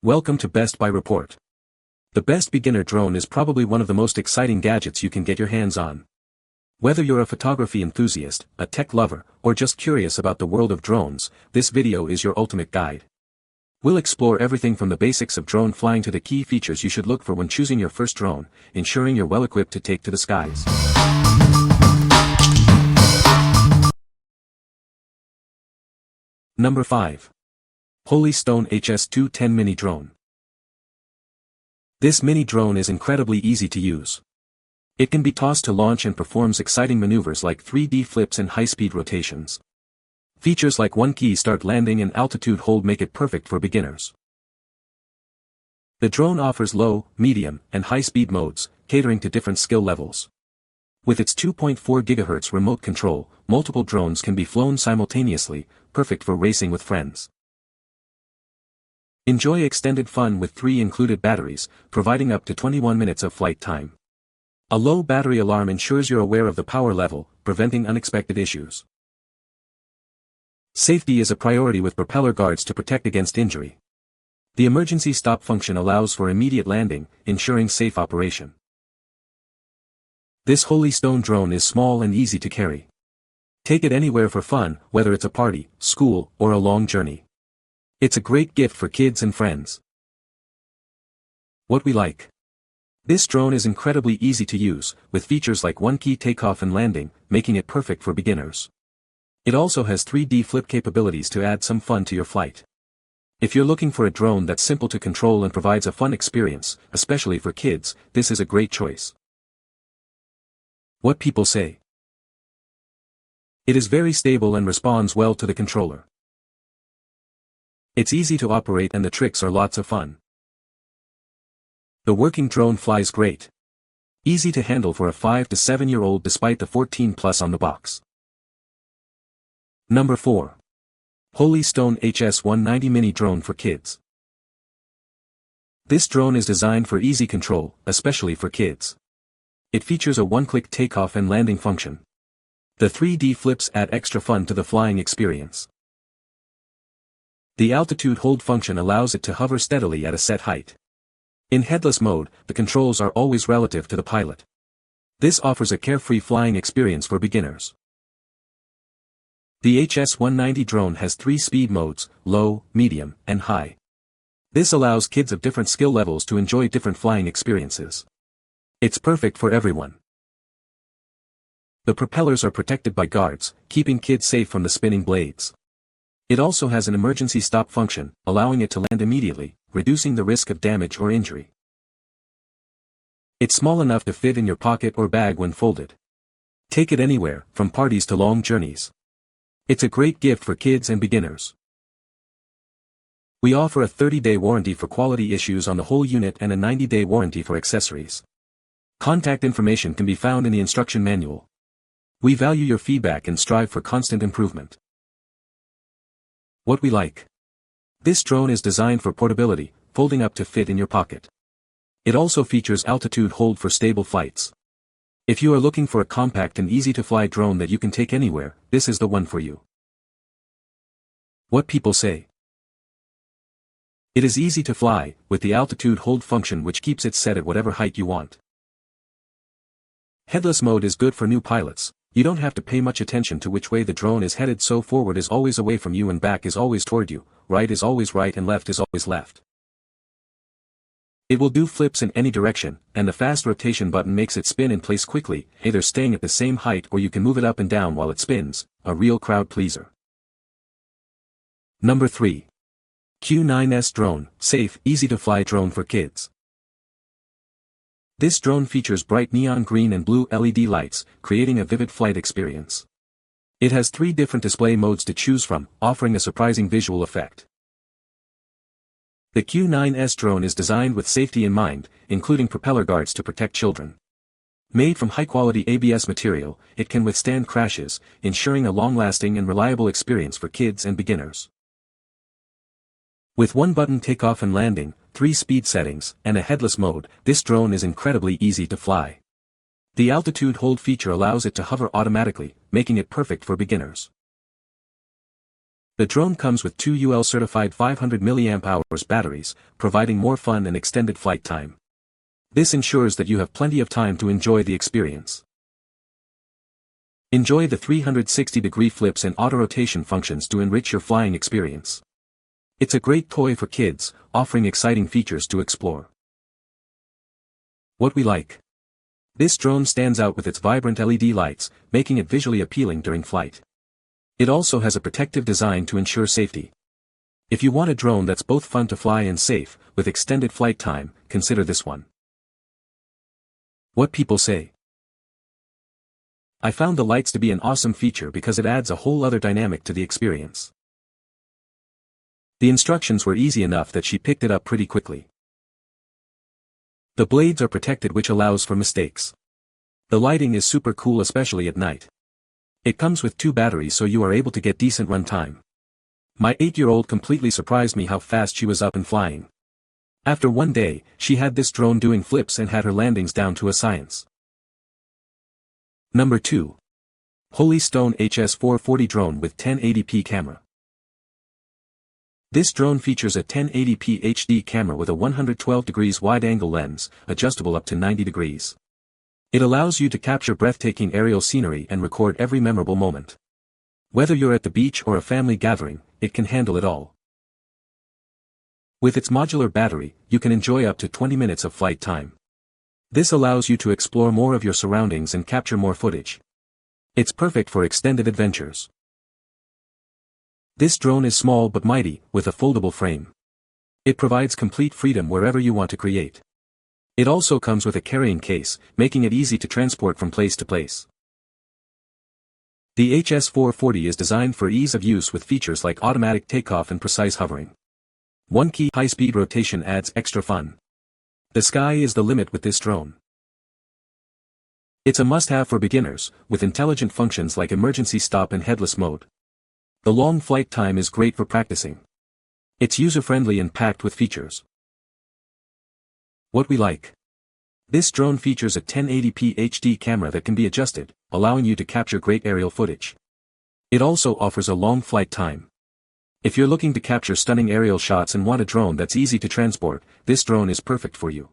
Welcome to Best Buy Report. The Best Beginner Drone is probably one of the most exciting gadgets you can get your hands on. Whether you're a photography enthusiast, a tech lover, or just curious about the world of drones, this video is your ultimate guide. We'll explore everything from the basics of drone flying to the key features you should look for when choosing your first drone, ensuring you're well equipped to take to the skies. Number 5. Holy Stone HS210 Mini Drone. This mini drone is incredibly easy to use. It can be tossed to launch and performs exciting maneuvers like 3D flips and high-speed rotations. Features like one-key start landing and altitude hold make it perfect for beginners. The drone offers low, medium, and high-speed modes, catering to different skill levels. With its 2.4 GHz remote control, multiple drones can be flown simultaneously, perfect for racing with friends. Enjoy extended fun with 3 included batteries, providing up to 21 minutes of flight time. A low battery alarm ensures you're aware of the power level, preventing unexpected issues. Safety is a priority with propeller guards to protect against injury. The emergency stop function allows for immediate landing, ensuring safe operation. This Holy Stone drone is small and easy to carry. Take it anywhere for fun, whether it's a party, school, or a long journey. It's a great gift for kids and friends. What we like. This drone is incredibly easy to use, with features like one-key takeoff and landing, making it perfect for beginners. It also has 3D flip capabilities to add some fun to your flight. If you're looking for a drone that's simple to control and provides a fun experience, especially for kids, this is a great choice. What people say. It is very stable and responds well to the controller. It's easy to operate and the tricks are lots of fun. The working drone flies great. Easy to handle for a 5 to 7-year-old despite the 14+ on the box. Number 4. Holy Stone HS190 Mini Drone for Kids. This drone is designed for easy control, especially for kids. It features a one-click takeoff and landing function. The 3D flips add extra fun to the flying experience. The altitude hold function allows it to hover steadily at a set height. In headless mode, the controls are always relative to the pilot. This offers a carefree flying experience for beginners. The HS190 drone has 3 speed modes, low, medium, and high. This allows kids of different skill levels to enjoy different flying experiences. It's perfect for everyone. The propellers are protected by guards, keeping kids safe from the spinning blades. It also has an emergency stop function, allowing it to land immediately, reducing the risk of damage or injury. It's small enough to fit in your pocket or bag when folded. Take it anywhere, from parties to long journeys. It's a great gift for kids and beginners. We offer a 30-day warranty for quality issues on the whole unit and a 90-day warranty for accessories. Contact information can be found in the instruction manual. We value your feedback and strive for constant improvement. What we like. This drone is designed for portability, folding up to fit in your pocket. It also features altitude hold for stable flights. If you are looking for a compact and easy-to-fly drone that you can take anywhere, this is the one for you. What people say. It is easy to fly, with the altitude hold function which keeps it set at whatever height you want. Headless mode is good for new pilots. You don't have to pay much attention to which way the drone is headed, so forward is always away from you and back is always toward you, right is always right and left is always left. It will do flips in any direction, and the fast rotation button makes it spin in place quickly, either staying at the same height or you can move it up and down while it spins, a real crowd pleaser. Number 3. Q9S Drone, safe, easy-to-fly drone for kids. This drone features bright neon green and blue LED lights, creating a vivid flight experience. It has 3 different display modes to choose from, offering a surprising visual effect. The Q9S drone is designed with safety in mind, including propeller guards to protect children. Made from high-quality ABS material, it can withstand crashes, ensuring a long-lasting and reliable experience for kids and beginners. With one-button takeoff and landing, 3 speed settings, and a headless mode, this drone is incredibly easy to fly. The altitude hold feature allows it to hover automatically, making it perfect for beginners. The drone comes with two UL certified 500 mAh batteries, providing more fun and extended flight time. This ensures that you have plenty of time to enjoy the experience. Enjoy the 360-degree flips and auto-rotation functions to enrich your flying experience. It's a great toy for kids, offering exciting features to explore. What we like. This drone stands out with its vibrant LED lights, making it visually appealing during flight. It also has a protective design to ensure safety. If you want a drone that's both fun to fly and safe, with extended flight time, consider this one. What people say. I found the lights to be an awesome feature because it adds a whole other dynamic to the experience. The instructions were easy enough that she picked it up pretty quickly. The blades are protected, which allows for mistakes. The lighting is super cool, especially at night. It comes with two batteries, so you are able to get decent run time. My 8-year-old completely surprised me how fast she was up and flying. After one day, she had this drone doing flips and had her landings down to a science. Number 2. Holy Stone HS440 Drone with 1080p Camera. This drone features a 1080p HD camera with a 112 degrees wide-angle lens, adjustable up to 90 degrees. It allows you to capture breathtaking aerial scenery and record every memorable moment. Whether you're at the beach or a family gathering, it can handle it all. With its modular battery, you can enjoy up to 20 minutes of flight time. This allows you to explore more of your surroundings and capture more footage. It's perfect for extended adventures. This drone is small but mighty, with a foldable frame. It provides complete freedom wherever you want to create. It also comes with a carrying case, making it easy to transport from place to place. The HS440 is designed for ease of use with features like automatic takeoff and precise hovering. One key high-speed rotation adds extra fun. The sky is the limit with this drone. It's a must-have for beginners, with intelligent functions like emergency stop and headless mode. The long flight time is great for practicing. It's user-friendly and packed with features. What we like. This drone features a 1080p HD camera that can be adjusted, allowing you to capture great aerial footage. It also offers a long flight time. If you're looking to capture stunning aerial shots and want a drone that's easy to transport, this drone is perfect for you.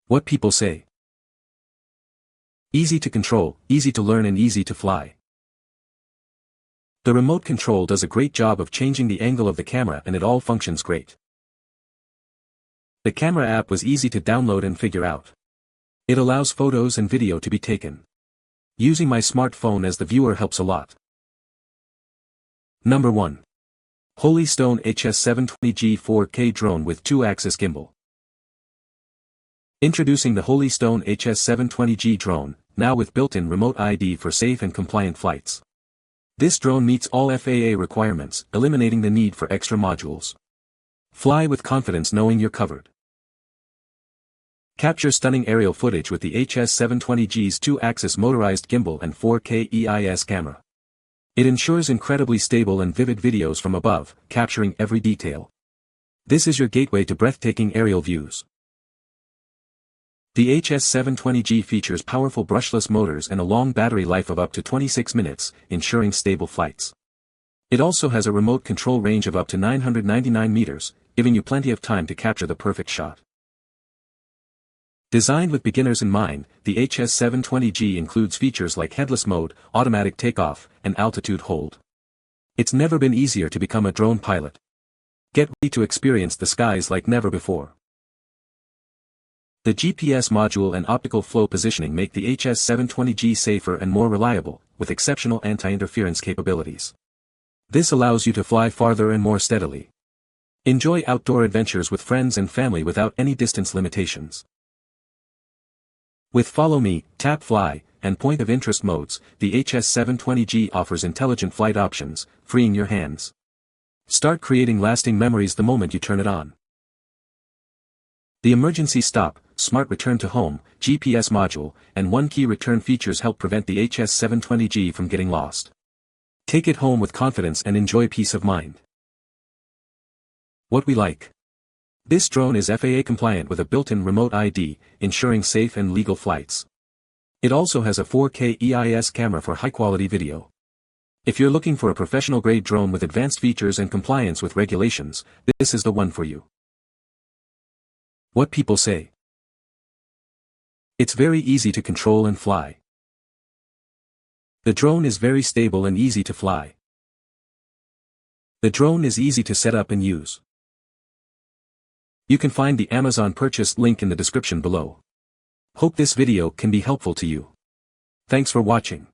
What people say. Easy to control, easy to learn and easy to fly. The remote control does a great job of changing the angle of the camera and it all functions great. The camera app was easy to download and figure out. It allows photos and video to be taken. Using my smartphone as the viewer helps a lot. Number 1. Holy Stone HS720G 4K Drone with 2-axis Gimbal. Introducing the Holy Stone HS720G drone, now with built-in remote ID for safe and compliant flights. This drone meets all FAA requirements, eliminating the need for extra modules. Fly with confidence knowing you're covered. Capture stunning aerial footage with the HS720G's 2-axis motorized gimbal and 4K EIS camera. It ensures incredibly stable and vivid videos from above, capturing every detail. This is your gateway to breathtaking aerial views. The HS720G features powerful brushless motors and a long battery life of up to 26 minutes, ensuring stable flights. It also has a remote control range of up to 999 meters, giving you plenty of time to capture the perfect shot. Designed with beginners in mind, the HS720G includes features like headless mode, automatic takeoff, and altitude hold. It's never been easier to become a drone pilot. Get ready to experience the skies like never before. The GPS module and optical flow positioning make the HS720G safer and more reliable, with exceptional anti-interference capabilities. This allows you to fly farther and more steadily. Enjoy outdoor adventures with friends and family without any distance limitations. With Follow Me, Tap Fly, and Point of Interest modes, the HS720G offers intelligent flight options, freeing your hands. Start creating lasting memories the moment you turn it on. The Emergency Stop, Smart Return to Home, GPS module, and one-key return features help prevent the HS720G from getting lost. Take it home with confidence and enjoy peace of mind. What we like. This drone is FAA compliant with a built-in remote ID, ensuring safe and legal flights. It also has a 4K EIS camera for high-quality video. If you're looking for a professional-grade drone with advanced features and compliance with regulations, this is the one for you. What people say. It's very easy to control and fly. The drone is very stable and easy to fly. The drone is easy to set up and use. You can find the Amazon purchase link in the description below. Hope this video can be helpful to you. Thanks for watching.